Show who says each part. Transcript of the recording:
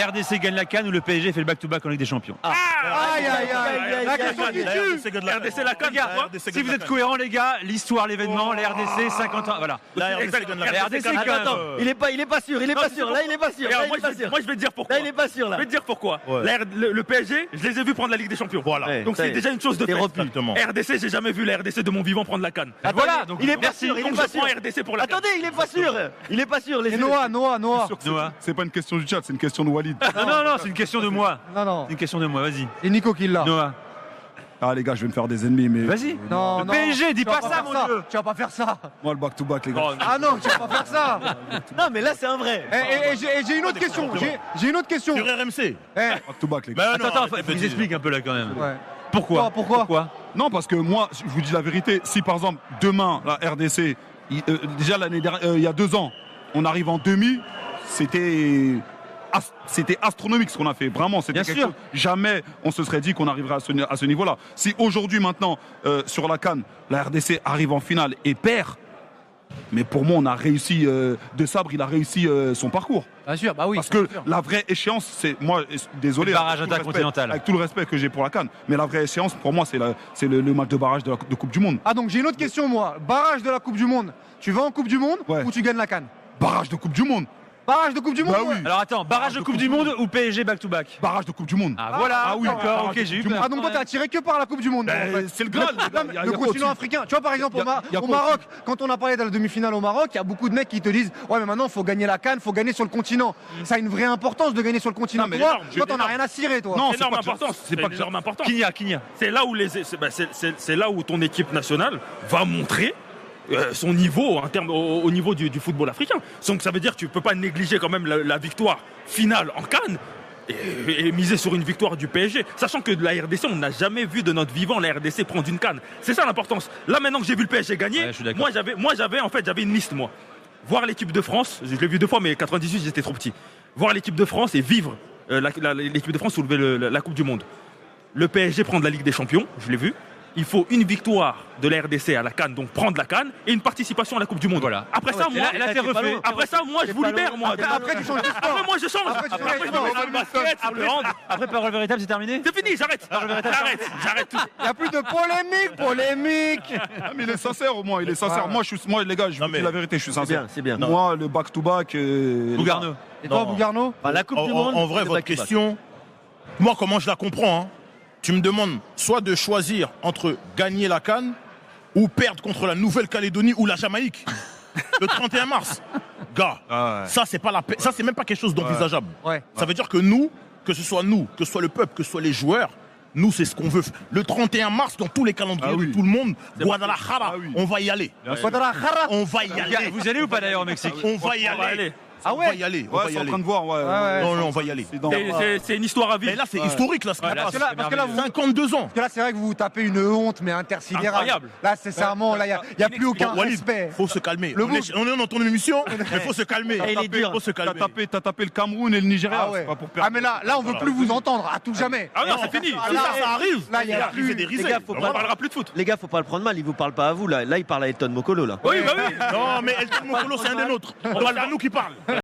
Speaker 1: RDC gagne la CAN ou le PSG fait le back-to-back en Ligue des Champions.
Speaker 2: Aïe, aïe, aïe. La question qui tue.
Speaker 3: RDC la CAN.
Speaker 1: Si vous êtes cohérents, les gars, l'histoire, l'événement, les RDC, 50 ans, voilà.
Speaker 3: La RDC gagne la CAN.
Speaker 1: RDC, quand même.
Speaker 2: Attends, il est pas sûr. Là, il est pas sûr.
Speaker 3: Moi, je vais te dire pourquoi.
Speaker 2: Là, il est pas sûr, là.
Speaker 3: Je vais te dire pourquoi.
Speaker 4: Ouais.
Speaker 3: Le PSG, je les ai vus prendre la Ligue des Champions.
Speaker 4: Voilà.
Speaker 2: Ouais.
Speaker 3: Donc
Speaker 2: ça y
Speaker 3: c'est
Speaker 2: est.
Speaker 3: déjà une chose de
Speaker 2: T'es
Speaker 3: fait.
Speaker 2: repu.
Speaker 4: Exactement.
Speaker 3: RDC, j'ai jamais vu la RDC de mon vivant prendre la CAN.
Speaker 2: Attends,
Speaker 1: Voilà, donc
Speaker 2: il est pas
Speaker 1: merci.
Speaker 2: sûr. Il est
Speaker 3: Donc
Speaker 2: pas
Speaker 3: je prends
Speaker 2: sûr.
Speaker 3: RDC pour la CAN.
Speaker 2: Attendez, il est pas sûr. Il est pas sûr. Les
Speaker 5: Et Noah.
Speaker 6: Sûr que
Speaker 1: Noah.
Speaker 6: c'est pas une question du chat, c'est une question de Walid.
Speaker 1: Non, c'est une question de moi.
Speaker 5: Non.
Speaker 1: C'est une question de moi, vas-y.
Speaker 5: C'est Nico qui l'a.
Speaker 1: Noah,
Speaker 6: Ah les gars, je vais me faire des ennemis, mais
Speaker 1: vas-y.
Speaker 5: Non,
Speaker 1: Le
Speaker 5: non.
Speaker 1: PSG, dis
Speaker 5: Tu vas
Speaker 1: pas ça,
Speaker 5: faire
Speaker 1: mon Dieu.
Speaker 5: Tu vas pas faire ça.
Speaker 6: moi le back-to-back les gars.
Speaker 5: Ah non, tu vas pas faire ça.
Speaker 2: Non, mais là, c'est un vrai.
Speaker 5: Et j'ai une autre question. J'ai une autre question.
Speaker 4: Sur RMC.
Speaker 6: Back-to-back les gars.
Speaker 1: Attends, faut qu'ils expliquent un peu là quand même.
Speaker 5: Ouais.
Speaker 1: Pourquoi
Speaker 5: Pourquoi
Speaker 6: Non, parce que moi, je vous dis la vérité, si par exemple demain la RDC, déjà l'année dernière, il y a 2 ans, on arrive en demi, c'était astronomique ce qu'on a fait. Vraiment, c'était
Speaker 1: Bien
Speaker 6: quelque
Speaker 1: sûr.
Speaker 6: chose. Jamais on se serait dit qu'on arriverait à ce niveau-là. Si aujourd'hui, maintenant, sur la CAN, la RDC arrive en finale et perd, mais pour moi, on a réussi. De Sabre, il a réussi son parcours.
Speaker 5: Bien sûr, bah oui.
Speaker 6: Parce que la vraie échéance, c'est moi, désolé,
Speaker 1: Le barrage
Speaker 6: avec tout le
Speaker 1: intercontinental.
Speaker 6: respect- avec tout le respect que j'ai pour la CAN, mais la vraie échéance, pour moi, c'est le match de barrage de Coupe du Monde.
Speaker 5: Ah donc j'ai une autre question moi. Barrage de la Coupe du Monde. Tu vas en Coupe du Monde
Speaker 6: Ouais.
Speaker 5: ou tu gagnes la CAN?
Speaker 6: Barrage de Coupe du Monde.
Speaker 5: Barrage de Coupe du Monde.
Speaker 6: Bah
Speaker 5: ouais.
Speaker 6: oui.
Speaker 1: Alors attends, barrage de Coupe du Monde ou PSG back-to-back?
Speaker 6: Barrage de Coupe du Monde.
Speaker 1: Ah voilà,
Speaker 6: Ah oui,
Speaker 1: d'accord,
Speaker 6: barrage
Speaker 1: ok,
Speaker 6: de
Speaker 1: j'ai eu
Speaker 6: Coupe du
Speaker 1: peur.
Speaker 5: Ah donc toi t'es attiré que par la Coupe du Monde.
Speaker 6: Ben,
Speaker 5: en fait.
Speaker 6: c'est le Graal, les gars.
Speaker 5: Non,
Speaker 6: Il y a
Speaker 5: le
Speaker 6: quoi
Speaker 5: continent
Speaker 6: au-dessus
Speaker 5: africain. Tu vois par exemple
Speaker 6: Il y a
Speaker 5: au
Speaker 6: quoi
Speaker 5: Maroc, quand on a parlé de la demi-finale au Maroc, il y a beaucoup de mecs qui te disent ouais mais maintenant il faut gagner la CAN, il faut gagner sur le continent. Ça a une vraie importance de gagner sur le continent.
Speaker 6: Non, mais
Speaker 5: Toi,
Speaker 6: énorme,
Speaker 5: toi t'en as
Speaker 3: énorme.
Speaker 5: rien à cirer toi.
Speaker 6: Non,
Speaker 3: C'est énorme importance.
Speaker 6: c'est pas que
Speaker 3: énorme importance.
Speaker 1: Kinya.
Speaker 3: C'est là où c'est là où ton équipe nationale va montrer son niveau en termes au niveau du football africain. Donc ça veut dire que tu peux pas négliger quand même la victoire finale en CAN et miser sur une victoire du PSG, sachant que de la RDC on n'a jamais vu de notre vivant la RDC prendre une CAN. C'est ça l'importance. Là maintenant que j'ai vu le PSG gagner,
Speaker 1: Ouais, je suis d'accord.
Speaker 3: moi j'avais une liste moi. Voir l'équipe de France, je l'ai vu 2 fois mais 98 j'étais trop petit. Voir l'équipe de France et vivre l'équipe de France soulever la Coupe du Monde. Le PSG prendre la Ligue des Champions, je l'ai vu. Il faut une victoire de la RDC à la CAN, donc prendre la CAN, et une participation à la Coupe du Monde.
Speaker 1: Voilà.
Speaker 3: Après ça, moi,
Speaker 1: là, t'es refait.
Speaker 3: après ça, moi, je vous libère, moi.
Speaker 5: Après tu changes de sport.
Speaker 3: Après, moi, je change.
Speaker 5: Après, tu
Speaker 3: Après,
Speaker 5: changes
Speaker 3: je
Speaker 5: de
Speaker 3: me
Speaker 5: sport.
Speaker 3: mets sur le basket, sur le hand.
Speaker 1: Après, parole véritable, c'est terminé?
Speaker 3: C'est fini, j'arrête. J'arrête tout.
Speaker 5: Il n'y a plus de polémique.
Speaker 6: Ah, mais il est sincère au moins, il est sincère. Moi, les gars, je vous dis la vérité, je suis sincère.
Speaker 2: C'est bien.
Speaker 6: Moi, le back-to-back.
Speaker 1: Bougarno.
Speaker 5: Et toi
Speaker 4: Non.
Speaker 5: Bougarno?
Speaker 2: Bah, la Coupe du Monde.
Speaker 4: En vrai,
Speaker 2: c'est
Speaker 4: votre
Speaker 2: back-to-back.
Speaker 4: question, moi, comment je la comprends, hein, tu me demandes soit de choisir entre gagner la CAN ou perdre contre la Nouvelle-Calédonie ou la Jamaïque le 31 mars. Gars, ça, c'est pas ça, c'est même pas quelque chose d'envisageable.
Speaker 5: Ouais.
Speaker 4: Ça veut dire que que ce soit le peuple, que ce soit les joueurs, nous, c'est ce qu'on veut. Le 31 mars, dans tous les calendriers
Speaker 6: Ah oui.
Speaker 4: de tout le monde, Guadalajara,
Speaker 6: Ah oui.
Speaker 4: on va y aller.
Speaker 5: Guadalajara.
Speaker 4: On va y aller.
Speaker 1: Vous allez ou pas d'ailleurs au Mexique?
Speaker 4: On va y
Speaker 3: On va
Speaker 4: aller.
Speaker 3: aller.
Speaker 5: Ah
Speaker 4: On va
Speaker 5: ouais.
Speaker 4: y aller. On
Speaker 6: Ouais,
Speaker 4: va y
Speaker 6: c'est en
Speaker 4: aller.
Speaker 6: train de voir. Ouais.
Speaker 4: Non, non, on va y aller.
Speaker 6: C'est dans-
Speaker 3: C'est une histoire à
Speaker 4: Mais
Speaker 3: vivre.
Speaker 4: là, c'est historique, là, ce qui
Speaker 1: Ouais, là,
Speaker 4: passe.
Speaker 5: Parce que là, vous
Speaker 4: 52 ans.
Speaker 5: Parce que là, c'est vrai que vous vous tapez une honte, mais intersidérale.
Speaker 3: Incroyable.
Speaker 5: Là, sincèrement, là, il n'y a plus aucun
Speaker 4: Bon, Walid,
Speaker 5: respect.
Speaker 4: faut se calmer.
Speaker 5: Le
Speaker 4: On est dans ton émission, mais faut se calmer.
Speaker 2: Et il est dur.
Speaker 4: Faut se calmer.
Speaker 6: T'as tapé le Cameroun et le Nigeria.
Speaker 5: Ah ouais.
Speaker 6: c'est pas pour perdre.
Speaker 5: Ah, mais là, on veut plus vous entendre, à tout jamais.
Speaker 3: Ah non, c'est fini.
Speaker 5: Ah,
Speaker 4: Si
Speaker 5: là,
Speaker 4: ça arrive.
Speaker 5: Là, il y a
Speaker 4: Il fait des
Speaker 2: Les
Speaker 4: risées.
Speaker 2: gars, faut
Speaker 3: On
Speaker 2: pas.
Speaker 3: parlera plus de foot.
Speaker 2: Les gars, faut pas le prendre mal. Il vous parle pas à vous là. Là, il parle à Elton Mokolo là.
Speaker 3: Oui, bah oui.
Speaker 4: Non, mais Elton Mokolo, c'est un des nôtres. C'est à nous qui parle.
Speaker 3: On